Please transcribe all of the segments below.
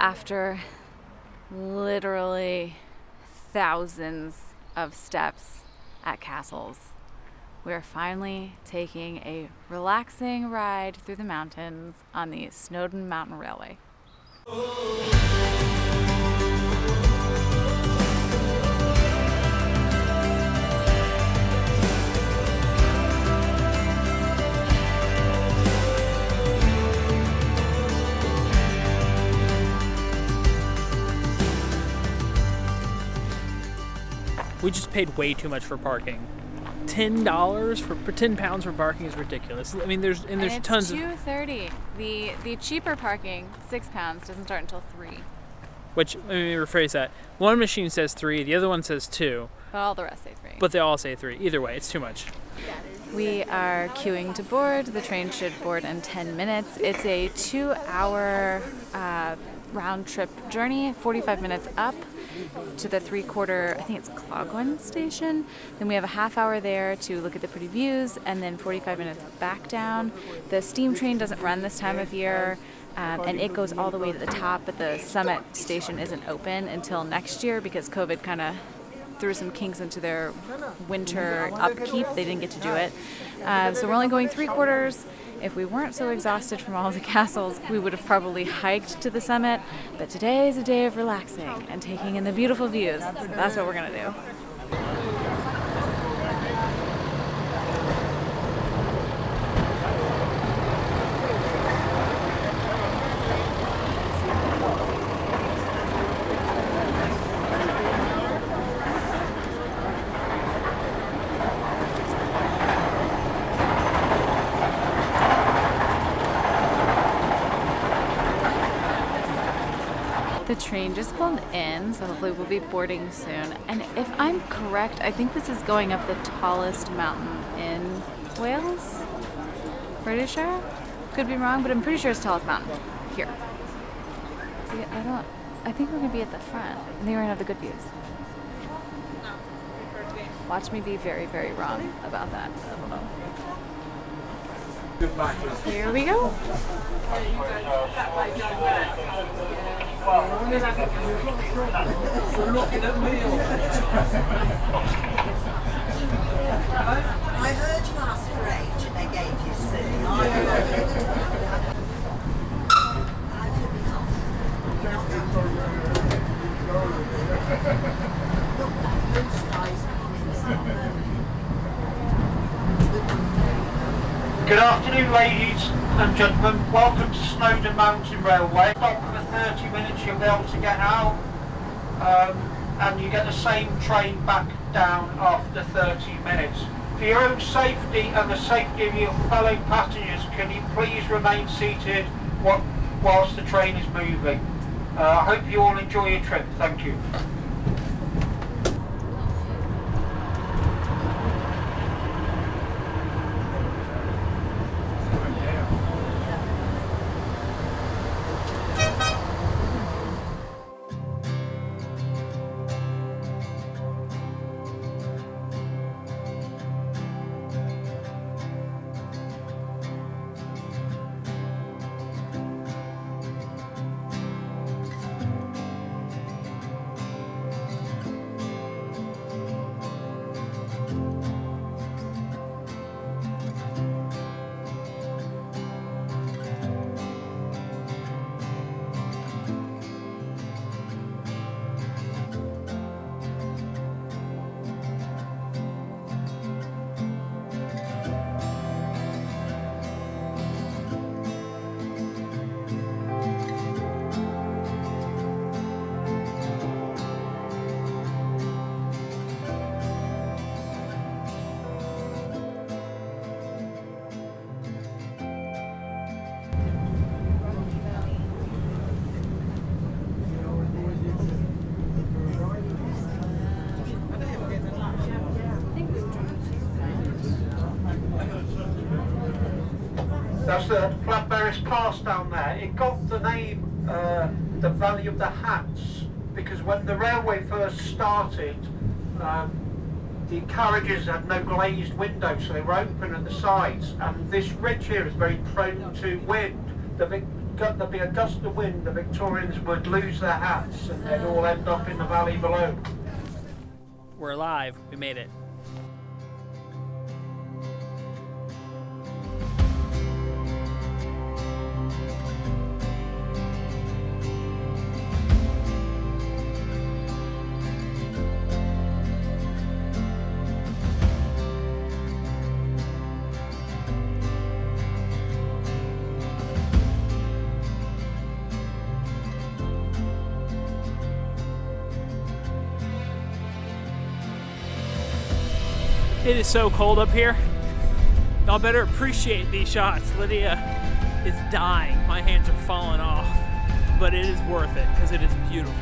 After literally thousands of steps at castles, we're finally taking a relaxing ride through the mountains on the Snowdon Mountain Railway. We just paid way too much for parking. $10 for £10 for parking is ridiculous. I mean, there's tons of. It's $2.30. The cheaper parking, £6, doesn't start until 3. Which, let me rephrase that. One machine says 3, the other one says 2. But all the rest say 3. But they all say 3. Either way, it's too much. We are queuing to board. The train should board in 10 minutes. It's a 2-hour round trip journey, 45 minutes up to the 3/4, I think it's Clogwin station. Then we have a half hour there to look at the pretty views, and then 45 minutes back down. The steam train doesn't run this time of year, and it goes all the way to the top, but the summit station isn't open until next year because COVID kind of threw some kinks into their winter upkeep. They didn't get to do it. So we're only going 3/4. If we weren't so exhausted from all of the castles, we would have probably hiked to the summit. But today is a day of relaxing and taking in the beautiful views. So that's what we're going to do. The train just pulled in, so hopefully we'll be boarding soon. And if I'm correct, I think this is going up the tallest mountain in Wales. Pretty sure? Could be wrong, but I'm pretty sure it's the tallest mountain here. See, I think we're gonna be at the front. I think we're gonna have the good views. Watch me be very, very wrong about that. I don't know. Here we go. I heard you ask for age and they gave you C. Good afternoon, ladies and gentlemen. Welcome to Snowdon Mountain Railway. Stop for 30 minutes, you'll be able to get out, and you get the same train back down after 30 minutes. For your own safety and the safety of your fellow passengers, can you please remain seated whilst the train is moving? I hope you all enjoy your trip. Thank you. That's the Flatberry's Pass down there. It got the name, the Valley of the Hats, because when the railway first started, the carriages had no glazed windows, so they were open at the sides, and this ridge here is very prone to wind. The there'd be a gust of wind, the Victorians would lose their hats and they'd all end up in the valley below. We're alive. We made it. It is so cold up here. Y'all better appreciate these shots. Lydia is dying. My hands are falling off. But it is worth it because it is beautiful.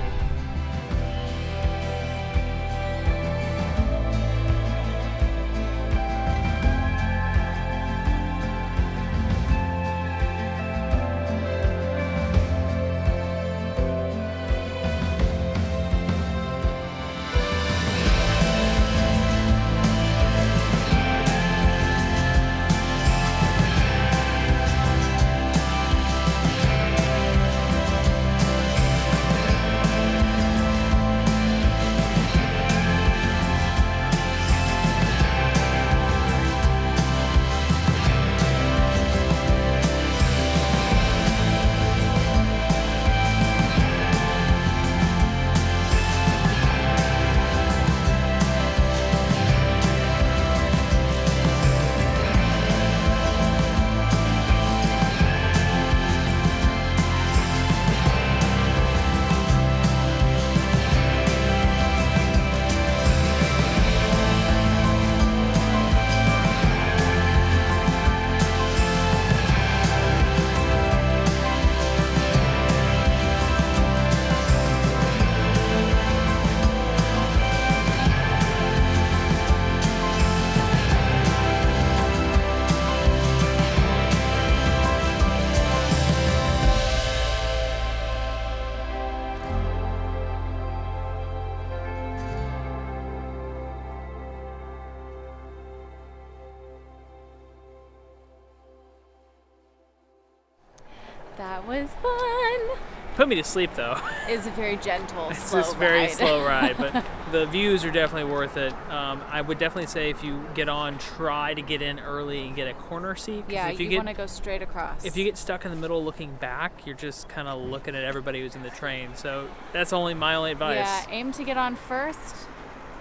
That was fun. Put me to sleep though. It's a very gentle, It's slow just very ride. slow ride, but the views are definitely worth it. I would definitely say if you get on, try to get in early and get a corner seat. 'Cause Yeah, if you want to go straight across. If you get stuck in the middle looking back, you're just kind of looking at everybody who's in the train. So that's my only advice. Yeah, aim to get on first.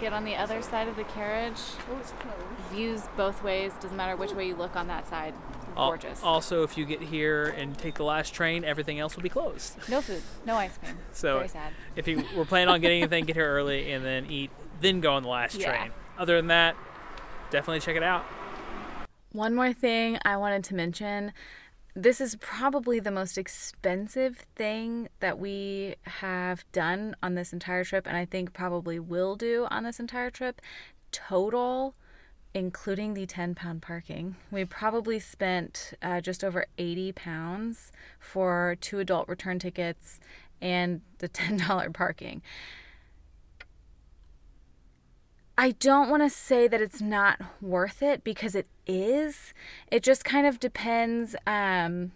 Get on the other side of the carriage. Views both ways. Doesn't matter which way you look on that side. Gorgeous. Also, if you get here and take the last train, everything else will be closed. No food, no ice cream. So very sad. if you were planning on getting anything, get here early and then eat, then go on the last Yeah. train. Other than that, definitely check it out. One more thing I wanted to mention. This is probably the most expensive thing that we have done on this entire trip, and I think probably will do on this entire trip. Total, including the 10-pound parking, we probably spent just over 80 pounds for 2 adult return tickets and the $10 parking. I don't want to say that it's not worth it, because it is. It just kind of depends where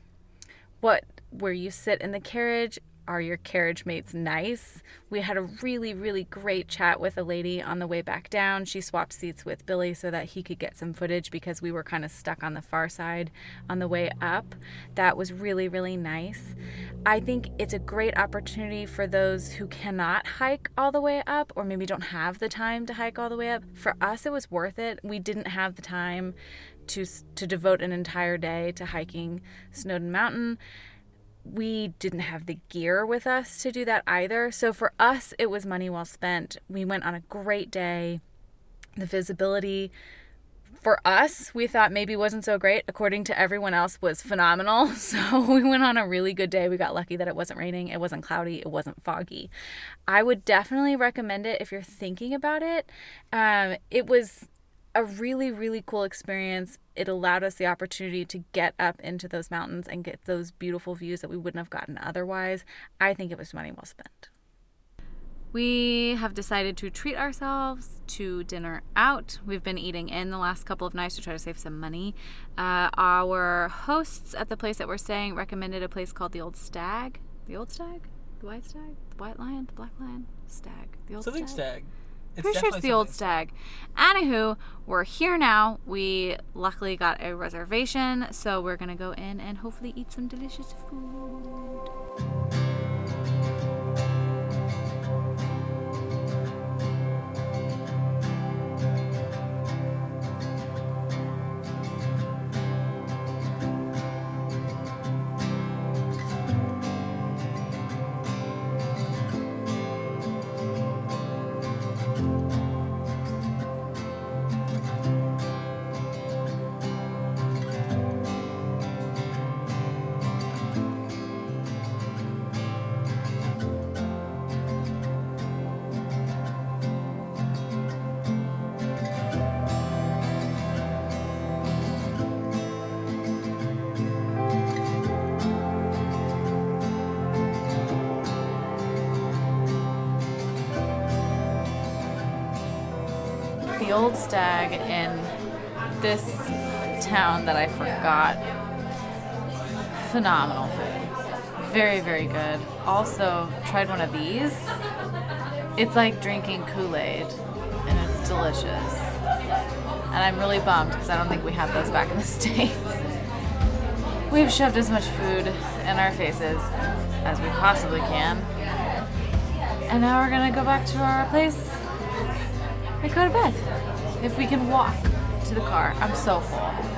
you sit in the carriage. Are your carriage mates nice? We had a really, really great chat with a lady on the way back down. She swapped seats with Billy so that he could get some footage because we were kind of stuck on the far side on the way up. That was really, really nice. I think it's a great opportunity for those who cannot hike all the way up or maybe don't have the time to hike all the way up. For us, it was worth it. We didn't have the time to devote an entire day to hiking Snowdon Mountain. We didn't have the gear with us to do that either. So for us, it was money well spent. We went on a great day. The visibility for us, we thought maybe wasn't so great. According to everyone else, was phenomenal. So we went on a really good day. We got lucky that it wasn't raining. It wasn't cloudy. It wasn't foggy. I would definitely recommend it if you're thinking about it. It was a really, really cool experience. It allowed us the opportunity to get up into those mountains and get those beautiful views that we wouldn't have gotten otherwise. I think it was money well spent. We have decided to treat ourselves to dinner out. We've been eating in the last couple of nights to try to save some money. Our hosts at the place that we're staying recommended a place called the Old Stag. The Old Stag? The White Stag? The White Lion? The Black Lion? Stag. The Old Something Stag? Stag. Pretty sure it's the Old Stag. Anywho, we're here now. We luckily got a reservation, so we're going to go in and hopefully eat some delicious food. The Old Stag in this town that I forgot. Phenomenal food. Very, very good. Also, tried one of these. It's like drinking Kool-Aid, and it's delicious. And I'm really bummed because I don't think we have those back in the States. We've shoved as much food in our faces as we possibly can. And now we're gonna go back to our place and go to bed. If we can walk to the car. I'm so full.